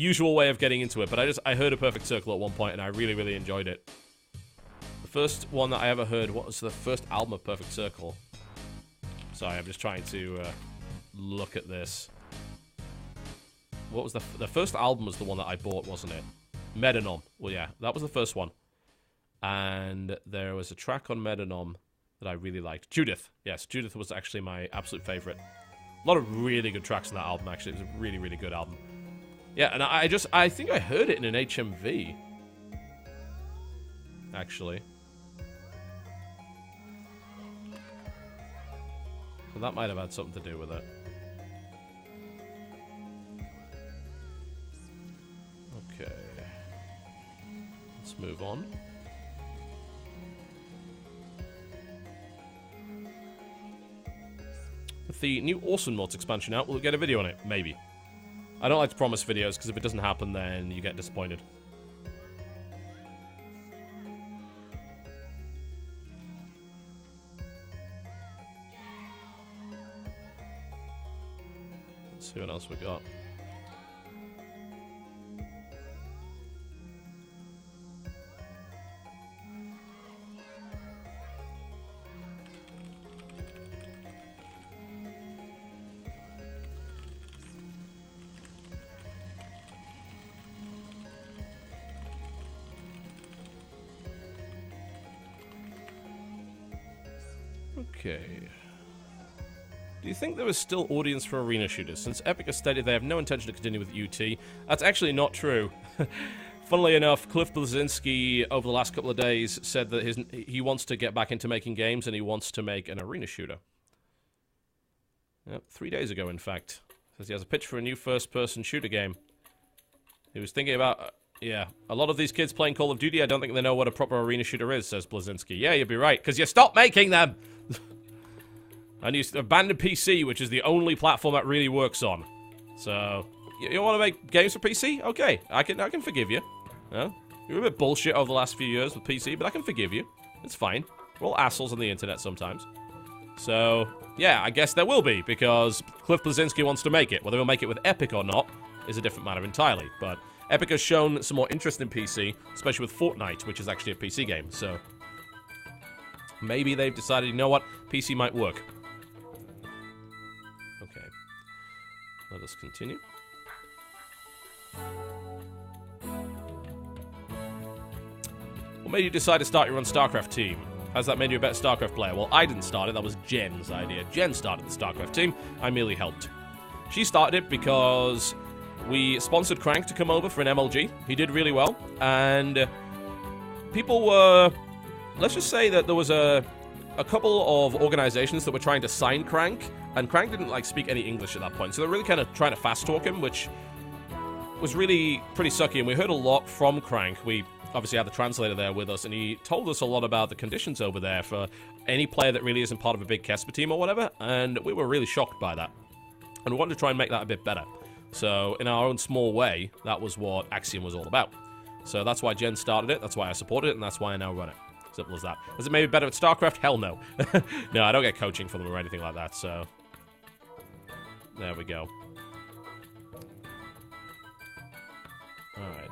usual way of getting into it, but I heard A Perfect Circle at one point, and I really, really enjoyed it. The first one that I ever heard, what was the first album of Perfect Circle? Sorry, I'm just trying to look at this. What was the first album was the one that I bought, wasn't it? Metronome. Well, yeah, that was the first one. And there was a track on Metronome that I really liked. Judith. Yes, Judith was actually my absolute favorite. A lot of really good tracks on that album, actually. It was a really, really good album. Yeah, and I think I heard it in an HMV. Actually. So that might have had something to do with it. Okay. Let's move on. With the new Awesome Mods expansion out, we'll get a video on it. Maybe. I don't like to promise videos, because if it doesn't happen, then you get disappointed. Let's see what else we got. Okay. Do you think there is still audience for arena shooters? Since Epic has stated they have no intention to continue with UT, that's actually not true. Funnily enough, Cliff Bleszinski over the last couple of days said that he wants to get back into making games and he wants to make an arena shooter. Yep, 3 days ago, in fact. Says he has a pitch for a new first-person shooter game. He was thinking about... yeah, a lot of these kids playing Call of Duty, I don't think they know what a proper arena shooter is, says Bleszinski. Yeah, you'd be right, because you stopped making them! And you abandoned PC, which is the only platform that really works on. So, you want to make games for PC? Okay, I can forgive you. You were a bit bullshit over the last few years with PC, but I can forgive you. It's fine. We're all assholes on the internet sometimes. So, yeah, I guess there will be, because Cliff Bleszinski wants to make it. Whether he'll make it with Epic or not is a different matter entirely, but Epic has shown some more interest in PC, especially with Fortnite, which is actually a PC game, so maybe they've decided, you know what, PC might work. Okay. Let us continue. What made you decide to start your own StarCraft team? Has that made you a better StarCraft player? Well, I didn't start it, that was Jen's idea. Jen started the StarCraft team, I merely helped. She started it because we sponsored Crank to come over for an MLG. He did really well, and people were... let's just say that there was a couple of organizations that were trying to sign Crank, and Crank didn't, like, speak any English at that point, so they're really kind of trying to fast-talk him, which was really pretty sucky, and we heard a lot from Crank. We obviously had the translator there with us, and he told us a lot about the conditions over there for any player that really isn't part of a big Kesper team or whatever, and we were really shocked by that. And we wanted to try and make that a bit better. So, in our own small way, that was what Axiom was all about. So that's why Jen started it, that's why I supported it, and that's why I now run it. Simple as that. Is it maybe better at StarCraft? Hell no. No, I don't get coaching from them or anything like that, so... there we go. Alright.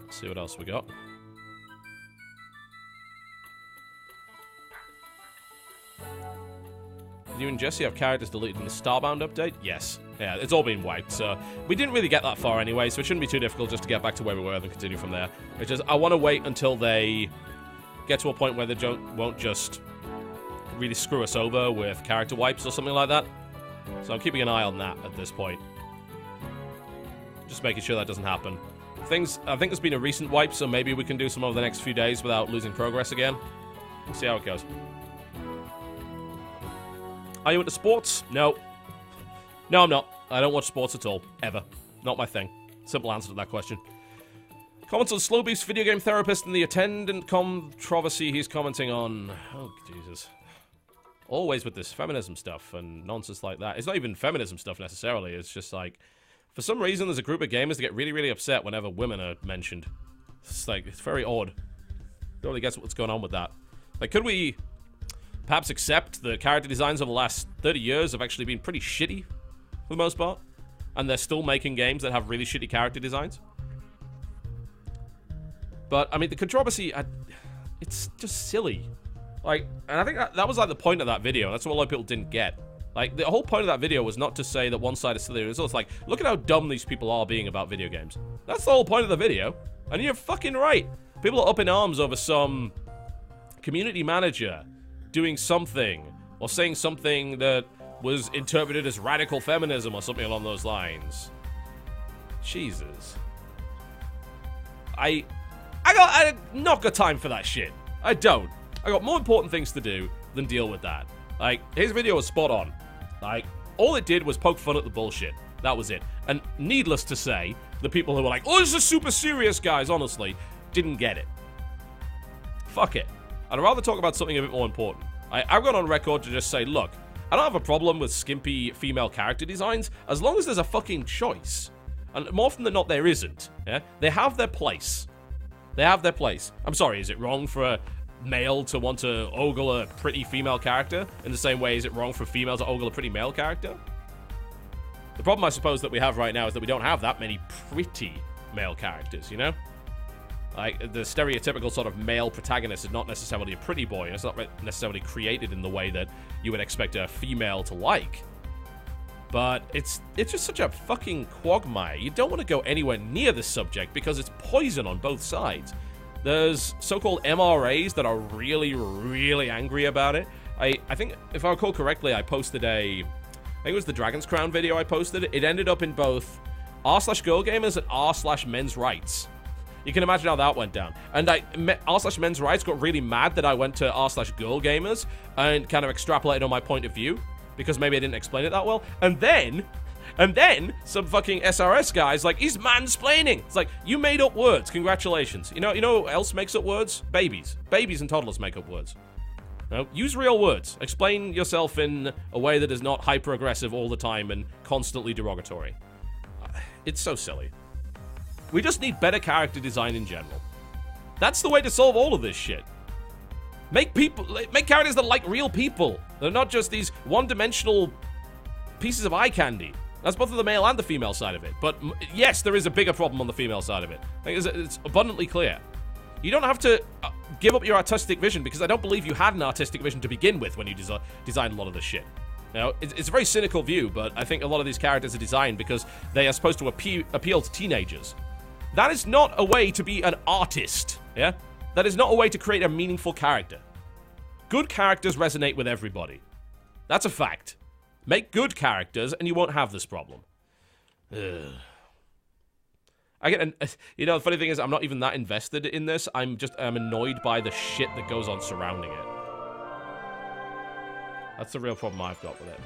Let's see what else we got. Did you and Jesse have characters deleted in the Starbound update? Yes. Yeah, it's all been wiped, so... we didn't really get that far anyway, so it shouldn't be too difficult just to get back to where we were and continue from there. It's just, I want to wait until they get to a point where they won't just really screw us over with character wipes or something like that. So I'm keeping an eye on that at this point. Just making sure that doesn't happen. I think there's been a recent wipe, so maybe we can do some over the next few days without losing progress again. We'll see how it goes. Are you into sports? No. No, I'm not. I don't watch sports at all. Ever. Not my thing. Simple answer to that question. Comments on Slowbeef's video game therapist and the attendant controversy he's commenting on. Oh, Jesus. Always with this feminism stuff and nonsense like that. It's not even feminism stuff necessarily. It's just like, for some reason, there's a group of gamers that get really, really upset whenever women are mentioned. It's like, it's very odd. Don't really guess what's going on with that. Like, could we perhaps accept the character designs over the last 30 years have actually been pretty shitty, for the most part? and they're still making games that have really shitty character designs. But, I mean, the controversy, it's just silly. Like, and I think that was, like, the point of that video. That's what a lot of people didn't get. Like, the whole point of that video was not to say that one side is silly. It was also like, look at how dumb these people are being about video games. That's the whole point of the video. And you're fucking right. People are up in arms over some community manager doing something, or saying something that was interpreted as radical feminism or something along those lines. Jesus. I not got time for that shit. I don't. I got more important things to do than deal with that. Like, his video was spot on. Like, all it did was poke fun at the bullshit. That was it. And needless to say, the people who were like, oh, this is super serious, guys, honestly, didn't get it. Fuck it. I'd rather talk about something a bit more important. I've gone on record to just say, look, I don't have a problem with skimpy female character designs as long as there's a fucking choice. And more often than not, there isn't. Yeah? They have their place. They have their place. I'm sorry, is it wrong for a male to want to ogle a pretty female character in the same way is it wrong for females to ogle a pretty male character? The problem, I suppose, that we have right now is that we don't have that many pretty male characters, you know? Like, the stereotypical sort of male protagonist is not necessarily a pretty boy, and it's not necessarily created in the way that you would expect a female to like. But it's just such a fucking quagmire. You don't want to go anywhere near this subject because it's poison on both sides. There's so-called MRAs that are really, really angry about it. I think, if I recall correctly, I posted I think it was the Dragon's Crown video I posted. It ended up in both r/girl gamers and r/men's rights. You can imagine how that went down. And r/men's rights got really mad that I went to r/girl gamers and kind of extrapolated on my point of view because maybe I didn't explain it that well. And then some fucking SRS guys like, he's mansplaining. It's like, you made up words. Congratulations. You know who else makes up words? Babies. Babies and toddlers make up words. No, use real words. Explain yourself in a way that is not hyper-aggressive all the time and constantly derogatory. It's so silly. We just need better character design in general. That's the way to solve all of this shit. Make characters that like real people. They're not just these one-dimensional pieces of eye candy. That's both of the male and the female side of it. But yes, there is a bigger problem on the female side of it. I think it's abundantly clear. You don't have to give up your artistic vision because I don't believe you had an artistic vision to begin with when you designed a lot of this shit. Now, it's a very cynical view, but I think a lot of these characters are designed because they are supposed to appeal to teenagers. That is not a way to be an artist, yeah? That is not a way to create a meaningful character. Good characters resonate with everybody. That's a fact. Make good characters and you won't have this problem. Ugh. You know, the funny thing is, I'm not even that invested in this. I'm annoyed by the shit that goes on surrounding it. That's the real problem I've got with it.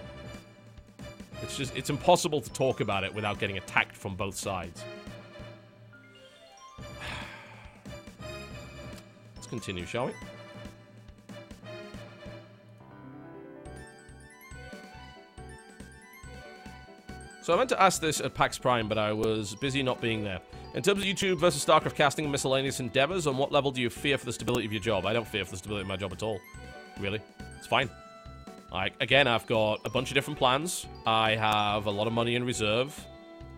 It's impossible to talk about it without getting attacked from both sides. Let's continue, shall we? So I meant to ask this at PAX Prime, but I was busy not being there. In terms of YouTube versus StarCraft casting and miscellaneous endeavors, on what level do you fear for the stability of your job? I don't fear for the stability of my job at all. Really. It's fine. Like, again, I've got a bunch of different plans. I have a lot of money in reserve.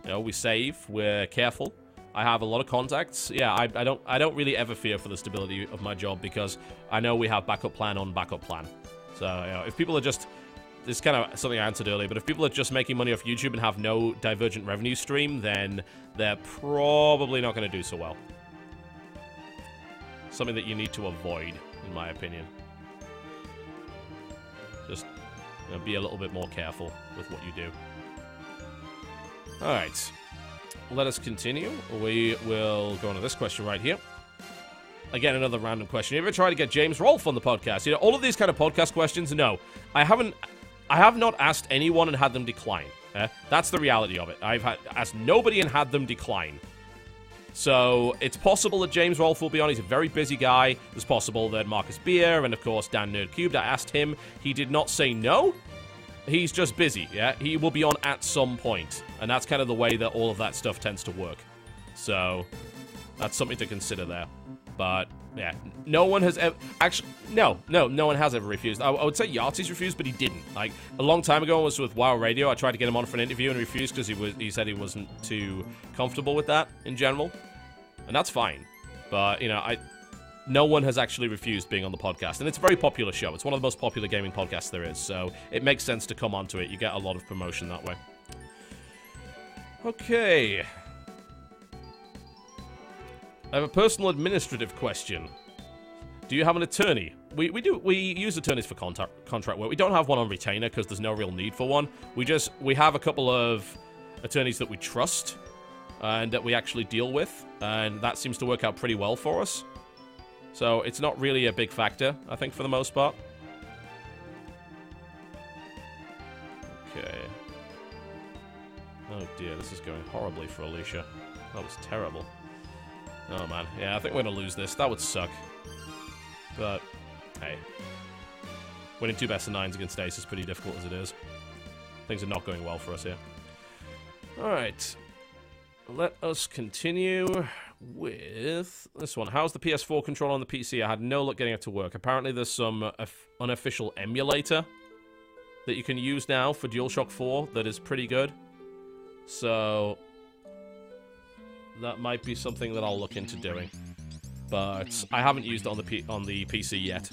You know, we save. We're careful. I have a lot of contacts. Yeah, I don't really ever fear for the stability of my job because I know we have backup plan on backup plan. So, you know, if people are just... This is kind of something I answered earlier, but if people are just making money off YouTube and have no divergent revenue stream, then they're probably not going to do so well. Something that you need to avoid, in my opinion. Just be a little bit more careful with what you do. Alright. Let us continue. We will go on to this question right here. Again, another random question. You ever tried to get James Rolfe on the podcast? You know, all of these kind of podcast questions, no. I have not asked anyone and had them decline. That's the reality of it. I've asked nobody and had them decline. So, it's possible that James Rolfe will be on. He's a very busy guy. It's possible that Marcus Beer and, of course, Dan Nerdcubed. I asked him. He did not say no. He's just busy, yeah? He will be on at some point. And that's kind of the way that all of that stuff tends to work. So, that's something to consider there. But Yeah, no one has ever... Actually, no one has ever refused. I would say Yahtzee's refused, but he didn't. Like, a long time ago, I was with WoW Radio. I tried to get him on for an interview and he refused because he said he wasn't too comfortable with that in general. And that's fine. But, you know, no one has actually refused being on the podcast. And it's a very popular show. It's one of the most popular gaming podcasts there is. So it makes sense to come onto it. You get a lot of promotion that way. Okay. I have a personal administrative question. Do you have an attorney? We use attorneys for contract work. We don't have one on retainer because there's no real need for one. We have a couple of attorneys that we trust and that we actually deal with, and that seems to work out pretty well for us. So it's not really a big factor, I think, for the most part. Okay. Oh dear, this is going horribly for Alicia. That was terrible. Oh man, yeah, I think we're gonna lose this. That would suck. But, hey. Winning 2 best of 9s against Ace is pretty difficult as it is. Things are not going well for us here. Alright. Let us continue with this one. How's the PS4 controller on the PC? I had no luck getting it to work. Apparently there's some unofficial emulator that you can use now for DualShock 4 that is pretty good. So that might be something that I'll look into doing. But I haven't used it on the PC yet.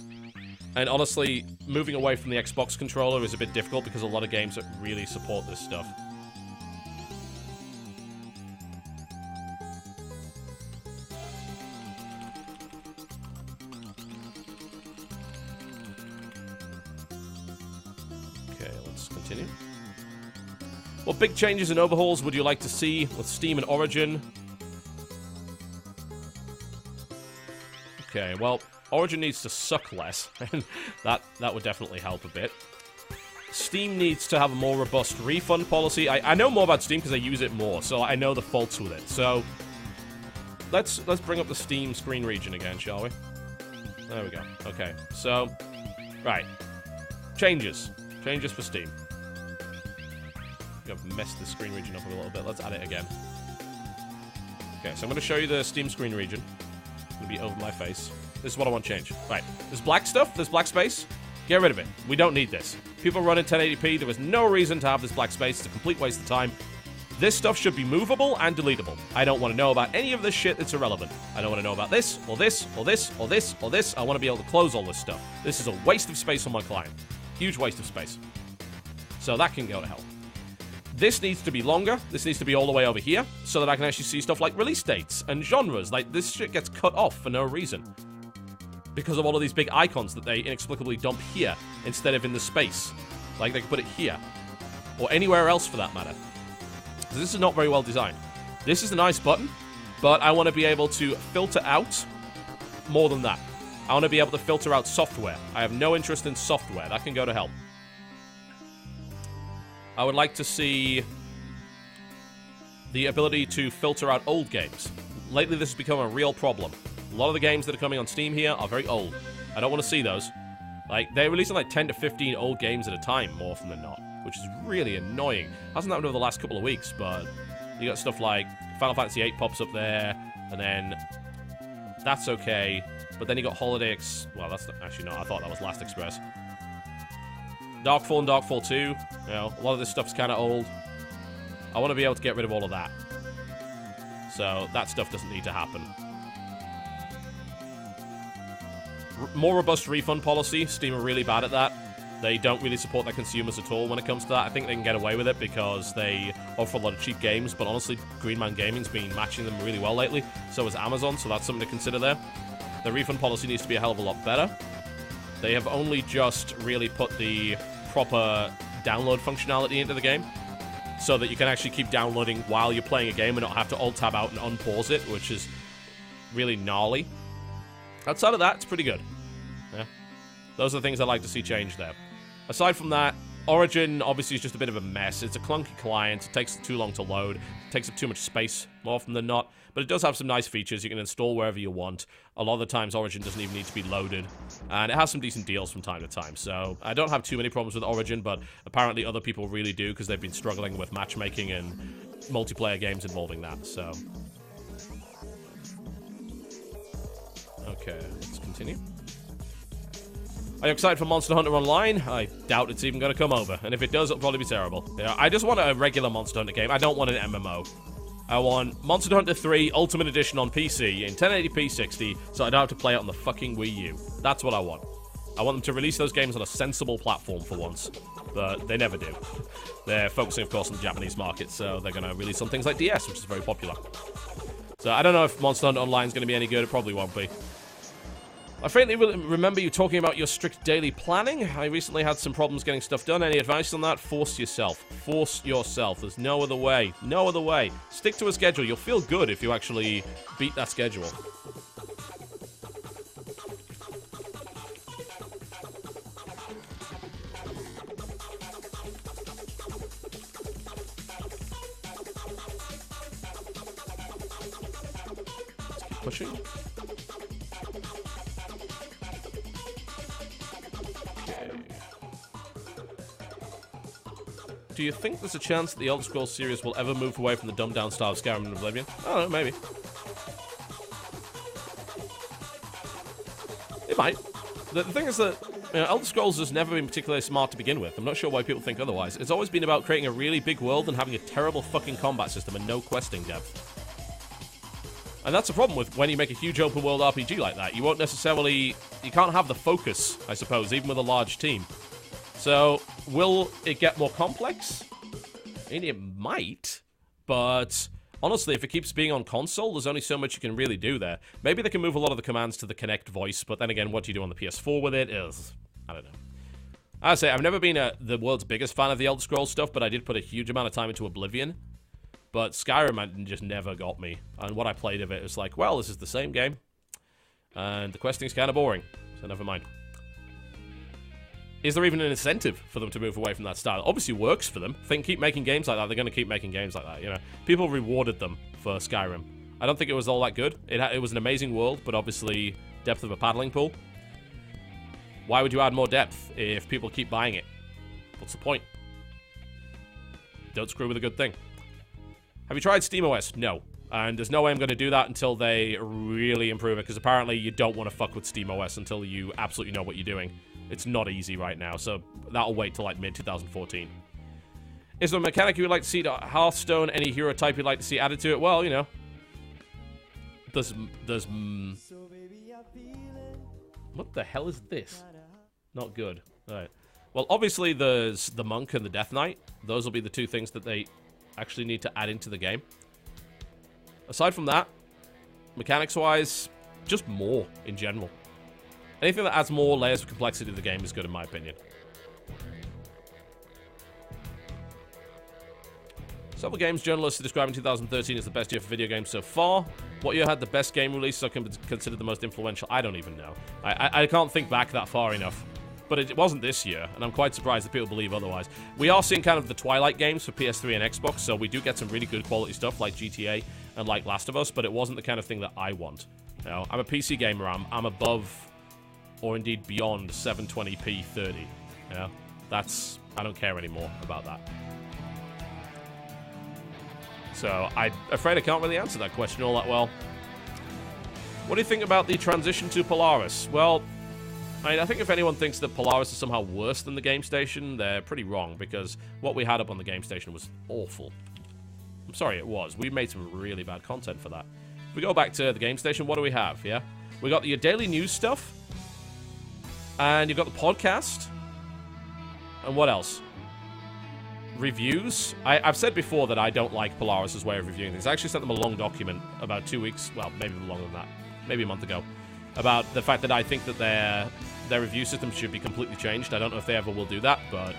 And honestly, moving away from the Xbox controller is a bit difficult because a lot of games that really support this stuff. Okay, let's continue. What big changes and overhauls would you like to see with Steam and Origin? Okay, well, Origin needs to suck less, and that would definitely help a bit. Steam needs to have a more robust refund policy. I know more about Steam because I use it more, so I know the faults with it. So, let's bring up the Steam screen region again, shall we? There we go. Okay, so, right. Changes. Changes for Steam. I've messed the screen region up a little bit. Let's add it again. Okay, so I'm going to show you the Steam screen region. It's going to be over my face. This is what I want to change. Right, there's black stuff, there's black space. Get rid of it. We don't need this. People run in 1080p. There was no reason to have this black space. It's a complete waste of time. This stuff should be movable and deletable. I don't want to know about any of this shit that's irrelevant. I don't want to know about this, or this, or this, or this, or this. I want to be able to close all this stuff. This is a waste of space on my client. Huge waste of space. So that can go to hell. This needs to be longer. This needs to be all the way over here so that I can actually see stuff like release dates and genres. Like, this shit gets cut off for no reason because of all of these big icons that they inexplicably dump here instead of in the space. Like, they could put it here or anywhere else for that matter. So this is not very well designed. This is a nice button, but I want to be able to filter out more than that. I want to be able to filter out software. I have no interest in software. That can go to hell. I would like to see the ability to filter out old games. Lately, this has become a real problem. A lot of the games that are coming on Steam here are very old. I don't want to see those. Like, they're releasing like 10 to 15 old games at a time, more often than not, which is really annoying. Hasn't happened over the last couple of weeks, but you got stuff like Final Fantasy VIII pops up there, and then that's okay. But then you got Holiday well, that's actually not. I thought that was Last Express. Darkfall and Darkfall 2, you know, a lot of this stuff's kind of old. I want to be able to get rid of all of that. So, that stuff doesn't need to happen. More robust refund policy. Steam are really bad at that. They don't really support their consumers at all when it comes to that. I think they can get away with it because they offer a lot of cheap games, but honestly, Green Man Gaming's been matching them really well lately. So has Amazon, so that's something to consider there. The refund policy needs to be a hell of a lot better. They have only just really put the proper download functionality into the game so that you can actually keep downloading while you're playing a game and not have to alt-tab out and unpause it, which is really gnarly. Outside of that, it's pretty good. Yeah. Those are the things I'd like to see changed there. Aside from that, Origin obviously is just a bit of a mess. It's a clunky client. It takes too long to load. It takes up too much space more often than not. But it does have some nice features. You can install wherever you want. A lot of the times, Origin doesn't even need to be loaded. And it has some decent deals from time to time. So I don't have too many problems with Origin, but apparently other people really do because they've been struggling with matchmaking and multiplayer games involving that. So Okay, let's continue. Are you excited for Monster Hunter Online? I doubt it's even going to come over. And if it does, it'll probably be terrible. Yeah, I just want a regular Monster Hunter game. I don't want an MMO. I want Monster Hunter 3 Ultimate Edition on PC in 1080p 60, so I don't have to play it on the fucking Wii U. That's what I want. I want them to release those games on a sensible platform for once. But they never do. They're focusing, of course, on the Japanese market, so they're going to release on things like DS, which is very popular. So I don't know if Monster Hunter Online is going to be any good. It probably won't be. I faintly remember you talking about your strict daily planning. I recently had some problems getting stuff done. Any advice on that? Force yourself. Force yourself. There's no other way. No other way. Stick to a schedule. You'll feel good if you actually beat that schedule. Let's keep pushing. Do you think there's a chance that the Elder Scrolls series will ever move away from the dumbed-down style of Skyrim and Oblivion? I don't know, maybe. It might. The thing is that, you know, Elder Scrolls has never been particularly smart to begin with. I'm not sure why people think otherwise. It's always been about creating a really big world and having a terrible fucking combat system and no questing depth. And that's the problem with when you make a huge open-world RPG like that. You won't necessarily... You can't have the focus, I suppose, even with a large team. So, will it get more complex? I mean, it might, but honestly, if it keeps being on console, there's only so much you can really do there. Maybe they can move a lot of the commands to the Kinect voice, but then again, what do you do on the PS4 with it? I don't know. I say, I've never been the world's biggest fan of the Elder Scrolls stuff, but I did put a huge amount of time into Oblivion. But Skyrim just never got me. And what I played of it was like, well, this is the same game. And the questing's kind of boring, so never mind. Is there even an incentive for them to move away from that style? Obviously works for them. Keep making games like that. They're going to keep making games like that, you know. People rewarded them for Skyrim. I don't think it was all that good. It was an amazing world, but obviously depth of a paddling pool. Why would you add more depth if people keep buying it? What's the point? Don't screw with a good thing. Have you tried SteamOS? No. And there's no way I'm going to do that until they really improve it, because apparently you don't want to fuck with SteamOS until you absolutely know what you're doing. It's not easy right now, so that'll wait till like mid-2014. Is there a mechanic you would like to see to Hearthstone? Any hero type you'd like to see added to it? Well, you know, what the hell is this? Not good. Alright. Well, obviously there's the Monk and the Death Knight. Those will be the two things that they actually need to add into the game. Aside from that, mechanics-wise, just more in general. Anything that adds more layers of complexity to the game is good in my opinion. Several games journalists are describing 2013 as the best year for video games so far. What year had the best game release or considered the most influential? I don't even know. I can't think back that far enough. But it wasn't this year, and I'm quite surprised that people believe otherwise. We are seeing kind of the Twilight games for PS3 and Xbox, so we do get some really good quality stuff like GTA and like Last of Us, but it wasn't the kind of thing that I want. You know, I'm a PC gamer, I'm above, or indeed beyond 720p 30. You know, I don't care anymore about that. So, I'm afraid I can't really answer that question all that well. What do you think about the transition to Polaris? Well, I think if anyone thinks that Polaris is somehow worse than the Game Station, they're pretty wrong, because what we had up on the Game Station was awful. I'm sorry, it was. We made some really bad content for that. If we go back to the Game Station, what do we have, yeah? We got your daily news stuff, and you've got the podcast, and what else? Reviews. I've said before that I don't like Polaris' way of reviewing things. I actually sent them a long document about 2 weeks, well, maybe longer than that, maybe a month ago, about the fact that I think that their review system should be completely changed. I don't know if they ever will do that, but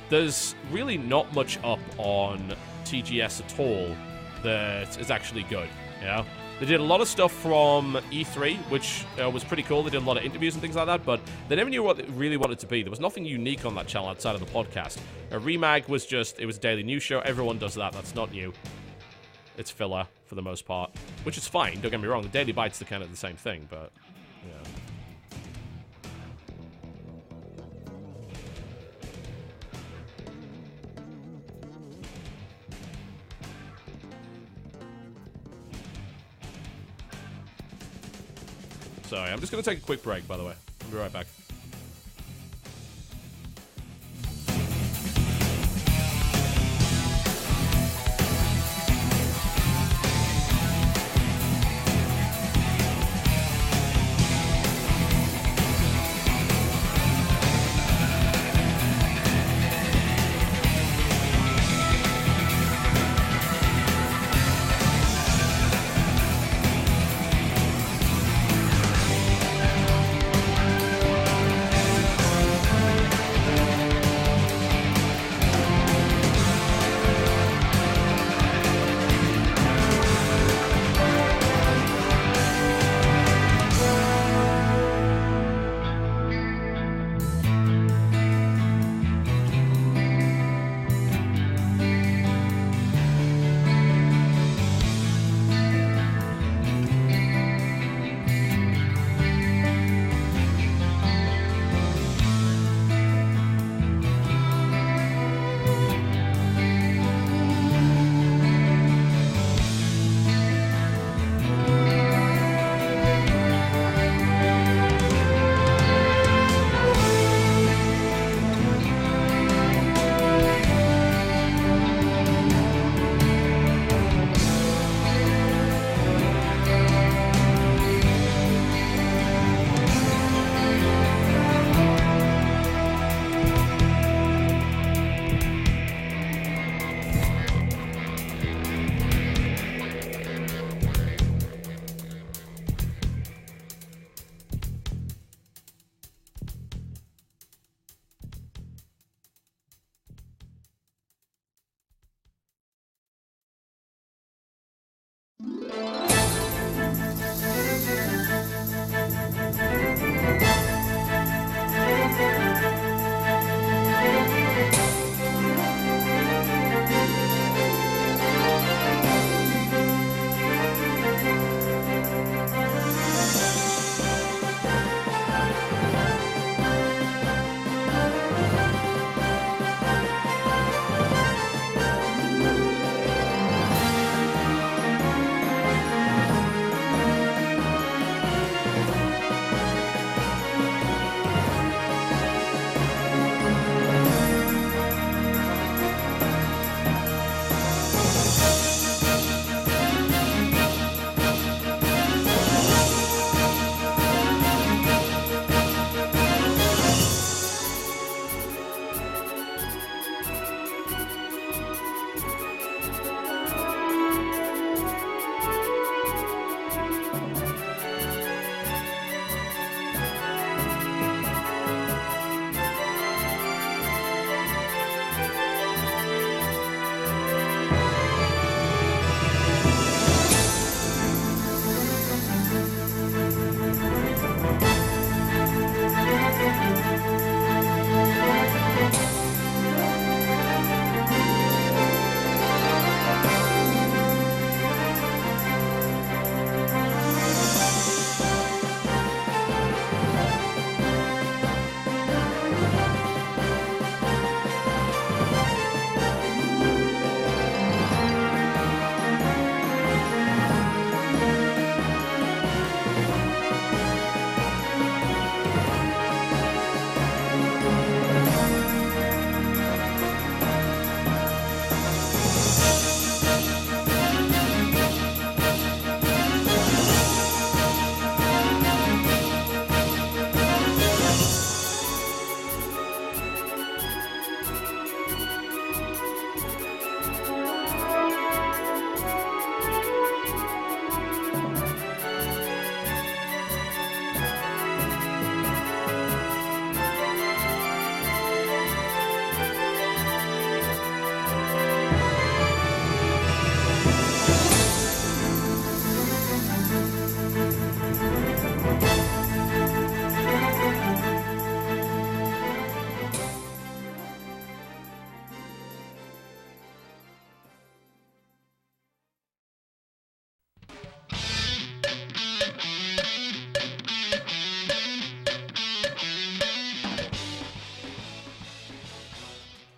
there's really not much up on TGS at all that is actually good, you know? They did a lot of stuff from E3, which was pretty cool. They did a lot of interviews and things like that, but they never knew what it really wanted to be. There was nothing unique on that channel outside of the podcast. A Remag was just, it was a daily news show. Everyone does that. That's not new. It's filler for the most part, which is fine. Don't get me wrong. The Daily Bites are kind of the same thing, but, yeah. Sorry, I'm just going to take a quick break, by the way. I'll be right back.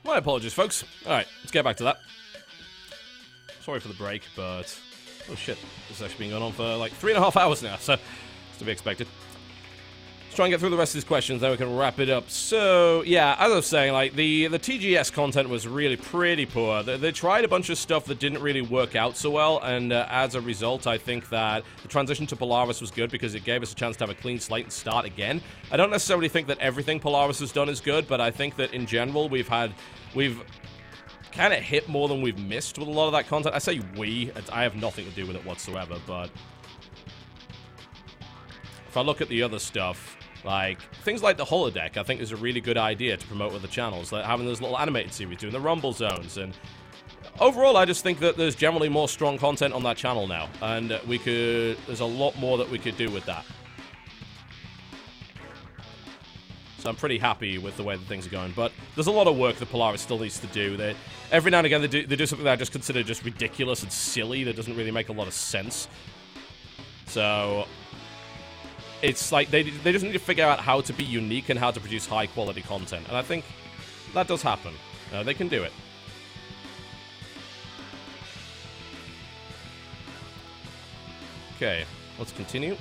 My apologies, folks. Alright, let's get back to that. Sorry for the break, but... oh shit, this has actually been going on for like 3.5 hours now, so it's to be expected. Let's try and get through the rest of these questions, then we can wrap it up. So, yeah, as I was saying, like, the TGS content was really pretty poor. They tried a bunch of stuff that didn't really work out so well, and as a result, I think that the transition to Polaris was good because it gave us a chance to have a clean slate and start again. I don't necessarily think that everything Polaris has done is good, but I think that in general, we've kind of hit more than we've missed with a lot of that content. I say we, I have nothing to do with it whatsoever, but if I look at the other stuff, like, things like the holodeck, I think is a really good idea to promote with the channels. Like having those little animated series, doing the rumble zones, and overall, I just think that there's generally more strong content on that channel now, and there's a lot more that we could do with that. So I'm pretty happy with the way that things are going, but there's a lot of work that Polaris still needs to do. Every now and again, they do something that I just consider just ridiculous and silly that doesn't really make a lot of sense. So it's like they just need to figure out how to be unique and how to produce high-quality content. And I think that does happen. They can do it. Okay, let's continue.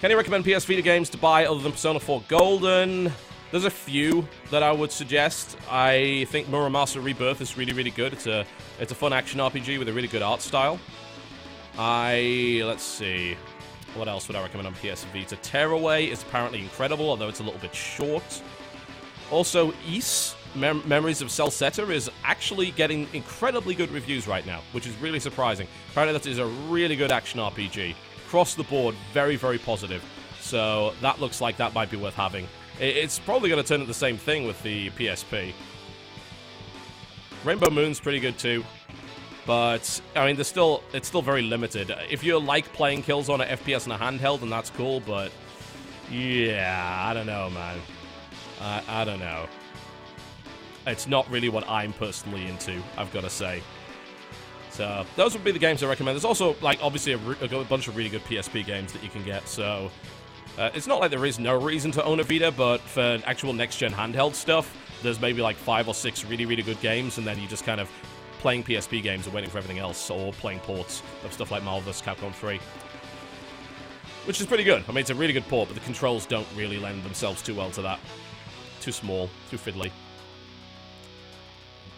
Can you recommend PS Vita games to buy other than Persona 4 Golden? There's a few that I would suggest. I think Muramasa Rebirth is really, really good. It's a fun action RPG with a really good art style. Let's see. What else would I recommend on PS Vita? Tearaway is apparently incredible, although it's a little bit short. Also, Ys, Memories of Celceta, is actually getting incredibly good reviews right now, which is really surprising. Apparently that is a really good action RPG. Across the board, very, very positive. So that looks like that might be worth having. It's probably going to turn into the same thing with the PSP. Rainbow Moon's pretty good too. But, I mean, it's still very limited. If you like playing Killzone at FPS on a handheld, then that's cool, but yeah, I don't know, man. I don't know. It's not really what I'm personally into, I've got to say. So, those would be the games I recommend. There's also, like, obviously a bunch of really good PSP games that you can get, so it's not like there is no reason to own a Vita, but for actual next-gen handheld stuff, there's maybe like 5 or 6 really, really good games, and then you just kind of playing PSP games and waiting for everything else, or playing ports of stuff like Marvel vs. Capcom 3. Which is pretty good. I mean, it's a really good port, but the controls don't really lend themselves too well to that. Too small, too fiddly.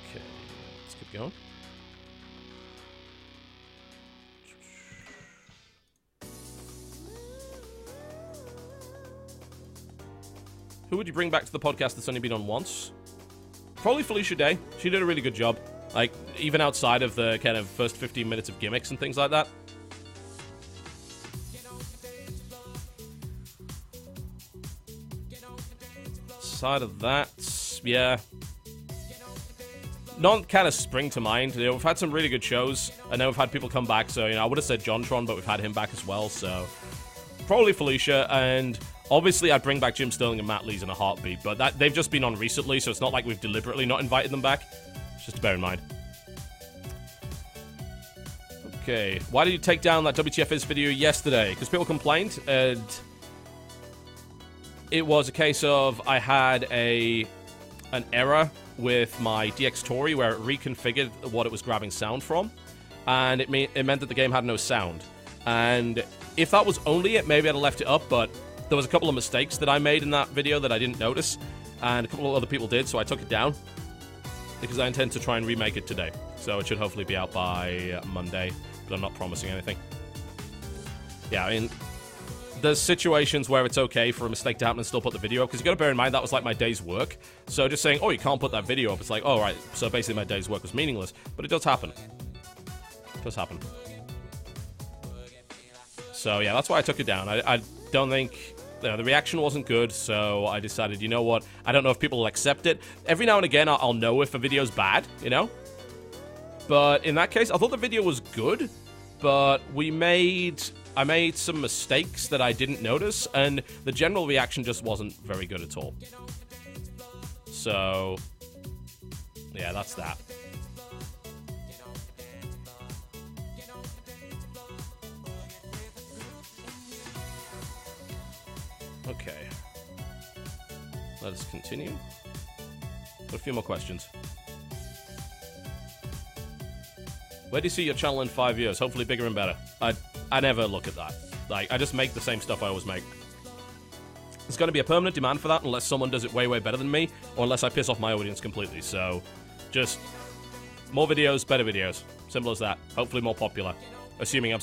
Okay, let's keep going. Who would you bring back to the podcast that's only been on once? Probably Felicia Day. She did a really good job. Like, even outside of the kind of first 15 minutes of gimmicks and things like that. Outside of that, yeah. None kind of spring to mind. You know, we've had some really good shows. I know we've had people come back, so, you know, I would have said JonTron, but we've had him back as well, so probably Felicia, and obviously I'd bring back Jim Sterling and Matt Lees in a heartbeat, but they've just been on recently, so it's not like we've deliberately not invited them back. Just to bear in mind. Okay, why did you take down that WTF video yesterday? Because people complained, and it was a case of I had an error with my DxTory where it reconfigured what it was grabbing sound from, and it meant that the game had no sound. And if that was only it, maybe I'd have left it up, but there was a couple of mistakes that I made in that video that I didn't notice, and a couple of other people did, so I took it down. Because I intend to try and remake it today. So it should hopefully be out by Monday, but I'm not promising anything. Yeah, I mean, there's situations where it's okay for a mistake to happen and still put the video up, because you gotta bear in mind that was like my day's work. So just saying, oh, you can't put that video up, it's like, oh, right, so basically my day's work was meaningless. But it does happen. It does happen. So yeah, that's why I took it down. I don't think the reaction wasn't good, so I decided, you know what, I don't know if people will accept it. Every now and again, I'll know if a video's bad, you know? But in that case, I thought the video was good, but I made some mistakes that I didn't notice, and the general reaction just wasn't very good at all. So, yeah, that's that. Okay. Let us continue. Got a few more questions. Where do you see your channel in 5 years? Hopefully bigger and better. I never look at that. Like, I just make the same stuff I always make. There's going to be a permanent demand for that unless someone does it way, way better than me, or unless I piss off my audience completely. So, just more videos, better videos. Simple as that. Hopefully more popular. Assuming I'm